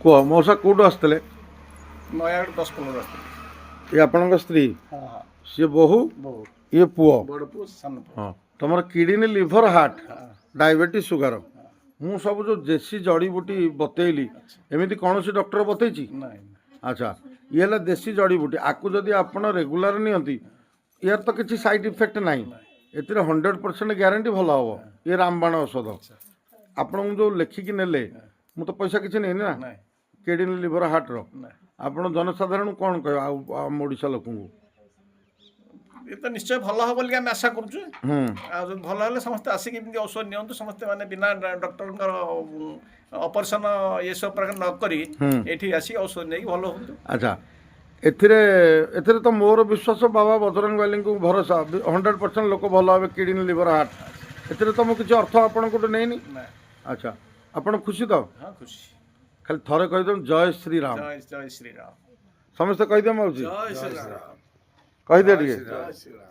କୁହ ମଉସା କେଉଁଠୁ ଆସିଥିଲେ? ନୟାଗଡ଼ 10-15 ଆସିଥିଲେ। ଇଏ ଆପଣଙ୍କ ସ୍ତ୍ରୀ, ହଁ ହଁ ସିଏ ବୋହୂ, ବହୁତ ଇଏ ପୁଅ। ବଡ଼ ପୁଅ ସାନ ପୁଅ। ହଁ ତମର କିଡ଼ନୀ ଲିଭର ହାର୍ଟ ହଁ ଡାଇବେଟିସ୍ ସୁଗାର। ମୁଁ ସବୁ ଯେଉଁ ଦେଶୀ ଜଡ଼ିବୁଟି ବତେଇଲି ଏମିତି କୌଣସି ଡକ୍ଟର ବତେଇଛି? ନାଇଁ ଆଚ୍ଛା, ଇଏ ହେଲା ଦେଶୀ ଜଡ଼ିବୁଟି। ଆକୁ ଯଦି ଆପଣ ରେଗୁଲାର ନିଅନ୍ତି ୟାର ତ କିଛି ସାଇଡ଼୍ ଇଫେକ୍ଟ ନାହିଁ। ଏଥିରେ 100% ଗ୍ୟାରେଣ୍ଟି ଭଲ ହେବ। ଇଏ ରାମବାଣ ଔଷଧ। ଆପଣଙ୍କୁ ଯେଉଁ ଲେଖିକି ନେଲେ ମୁଁ ତ ପଇସା କିଛି ନେଇନି ନା, ନାଇଁ କିଡ଼ନୀ ଲିଭର ହାର୍ଟର। ନାଇଁ ଆପଣ ଜନସାଧାରଣଙ୍କୁ କ'ଣ କହିବେ ଆଉ ଆମ ଓଡ଼ିଶା ଲୋକଙ୍କୁ? ଏ ତ ନିଶ୍ଚୟ ଭଲ ହେବ ବୋଲି ଆମେ ଆଶା କରୁଛୁ। ହୁଁ ଆଉ ଯଦି ଭଲ ହେଲେ ସମସ୍ତେ ଆସିକି ଏମିତି ଔଷଧ ନିଅନ୍ତୁ। ସମସ୍ତେ ମାନେ ବିନା ଡକ୍ଟରଙ୍କର ଅପରେସନ୍ ଏସବୁ ପ୍ରକାର ନ କରି ଏଇଠି ଆସିକି ଔଷଧ ନେଇକି ଭଲ ହୁଅନ୍ତୁ। ଆଚ୍ଛା, ଏଥିରେ ଏଥିରେ ତ ମୋର ବିଶ୍ୱାସ ବାବା ବଜରଙ୍ଗ ବାଲିଙ୍କୁ ଭରସା 100% ଲୋକ ଭଲ ହେବେ କିଡ଼ନୀ ଲିଭର ହାର୍ଟ। ଏଥିରେ ତ ମୁଁ କିଛି ଅର୍ଥ ଆପଣଙ୍କଠୁ ନେଇନି। ନା ଆଚ୍ଛା, ଆପଣ ଖୁସି ତ? ହଁ ଖୁସି। ଖାଲି ଥରେ କହିଦିଅନ୍ତୁ ଜୟ ଶ୍ରୀରାମ। ଜୟ ଶ୍ରୀରାମ। ସମସ୍ତେ କହିଦିଅ ମାଉସୀ, ଜୟ ଶ୍ରୀରାମ। କହିଦିଅ ଟିକେ। ଜୟ ଶ୍ରୀରାମ।